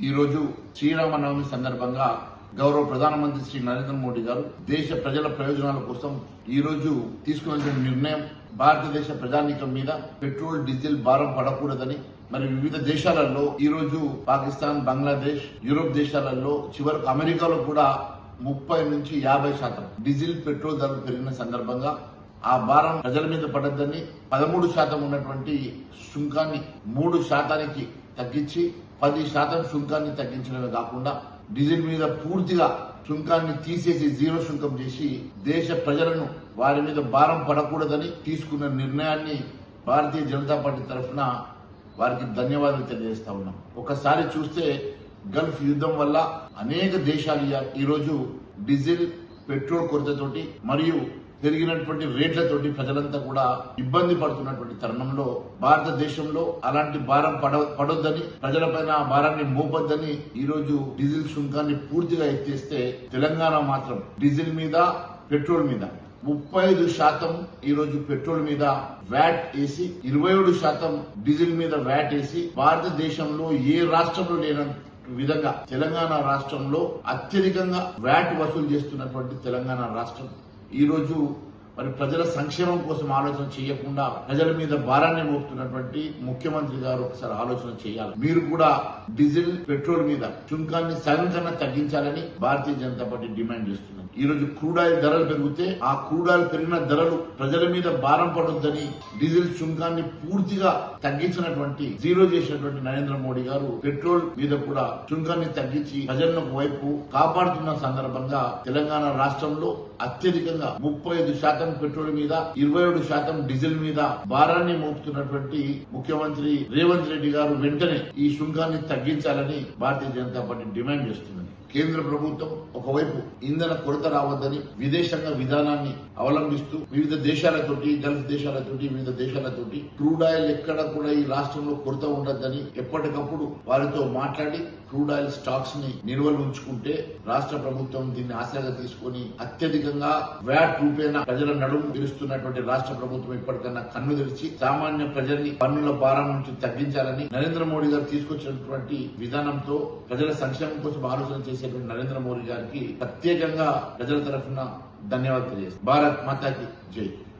ఈ రోజు శ్రీరామనవమి సందర్భంగా గౌరవ ప్రధానమంత్రి శ్రీ నరేంద్ర మోడీ గారు దేశ ప్రజల ప్రయోజనాల కోసం ఈ రోజు తీసుకున్న నిర్ణయం భారతదేశ ప్రజానీకం మీద పెట్రోల్ డీజిల్ భారం పడకూడదని మరి వివిధ దేశాలలో ఈ రోజు పాకిస్తాన్, బంగ్లాదేశ్, యూరోప్ దేశాలలో చివరకు అమెరికాలో కూడా 30 నుంచి 50% డీజిల్ పెట్రోల్ ధరలు పెరిగిన సందర్భంగా ఆ భారం ప్రజల మీద పడద్దని 13% ఉన్నటువంటి సుంకాన్ని 3% తగ్గించి 10% సుంకాన్ని తగ్గించడమే కాకుండా డీజిల్ మీద పూర్తిగా సుంకాన్ని తీసేసి జీరో సుంకం చేసి దేశ ప్రజలను వారి మీద భారం పడకూడదని తీసుకున్న నిర్ణయాన్ని భారతీయ జనతా పార్టీ తరఫున వారికి ధన్యవాదాలు తెలియజేస్తా ఉన్నాం. ఒకసారి చూస్తే గల్ఫ్ యుద్ధం వల్ల అనేక దేశాలు ఈరోజు డీజిల్ పెట్రోల్ కొరతతోటి మరియు పెరిగినటువంటి రేట్లతోటి ప్రజలంతా కూడా ఇబ్బంది పడుతున్నటువంటి తరుణంలో భారతదేశంలో అలాంటి భారం పడొద్దని, ప్రజలపైన ఆ భారాన్ని మోపొద్దని ఈ రోజు డీజిల్ సుంకాన్ని పూర్తిగా ఎత్తేస్తే తెలంగాణ మాత్రం డీజిల్ మీద, పెట్రోల్ మీద 35% ఈ రోజు పెట్రోల్ మీద వ్యాట్ వేసి 27% డీజిల్ మీద వ్యాట్ వేసి భారతదేశంలో ఏ రాష్ట్రంలో లేనంత విధంగా తెలంగాణ రాష్ట్రంలో అత్యధికంగా వ్యాట్ వసూలు చేస్తున్నటువంటి తెలంగాణ రాష్ట్రం ఈ రోజు మరి ప్రజల సంక్షేమం కోసం ఆలోచన చేయకుండా ప్రజల మీద భారాన్ని మోపుతున్నటువంటి ముఖ్యమంత్రి గారు ఒకసారి ఆలోచన చేయాలి. మీరు కూడా డీజిల్, పెట్రోల్ మీద సుంకాన్ని సగం కన్నా తగ్గించాలని భారతీయ జనతా పార్టీ డిమాండ్ చేస్తున్నారు. ఈ రోజు క్రూడ్ ఆయిల్ ధరలు పెరిగితే ఆ క్రూడ్ ఆయిల్ పెరిగిన ధరలు ప్రజల మీద భారం పడొద్దని డీజిల్ సుంకాన్ని పూర్తిగా తగ్గించినటువంటి జీరో చేసినటువంటి నరేంద్ర మోడీ గారు పెట్రోల్ మీద కూడా సుంకాన్ని తగ్గించి ప్రజలను వైపు కాపాడుతున్న సందర్భంగా తెలంగాణ రాష్ట్రంలో అత్యధికంగా 35% పెట్రోల్ మీద 27% డీజిల్ మీద భారాన్ని మోపుతున్నటువంటి ముఖ్యమంత్రి రేవంత్ రెడ్డి గారు వెంటనే ఈ సుంకాన్ని తగ్గించాలని భారతీయ జనతా పార్టీ డిమాండ్ చేస్తున్నది. కేంద్ర ప్రభుత్వం ఒకవైపు ఇంధన కొరత రావద్దని విదేశాంగ విధానాన్ని అవలంబిస్తూ వివిధ దేశాలతోటి, గల్ఫ్ దేశాలతోటి, వివిధ దేశాలతోటి క్రూడ్ ఆయిల్ ఎక్కడ కూడా ఈ రాష్ట్రంలో కొరత ఉండద్దని ఎప్పటికప్పుడు వారితో మాట్లాడి క్రూడ్ ఆయిల్ స్టాక్స్ ని నిల్వలు ఉంచుకుంటే రాష్ట్ర ప్రభుత్వం దీన్ని ఆశగా తీసుకుని అత్యధికంగా వ్యాట్ రూపేణ ప్రజల నడుము పిలుస్తున్నటువంటి రాష్ట్ర ప్రభుత్వం ఇప్పటికన్నా కన్ను తెరిచి సామాన్య ప్రజల్ని పన్నుల భారం నుంచి తగ్గించాలని నరేంద్ర మోడీ గారు తీసుకొచ్చినటువంటి విధానంతో ప్రజల సంక్షేమం కోసం ఆలోచన చేసేటువంటి నరేంద్ర మోడీ గారికి ప్రత్యేకంగా ప్రజల తరఫున ధన్యవాదాలు తెలియజేస్తాను. భారత్ మాతాకి జై.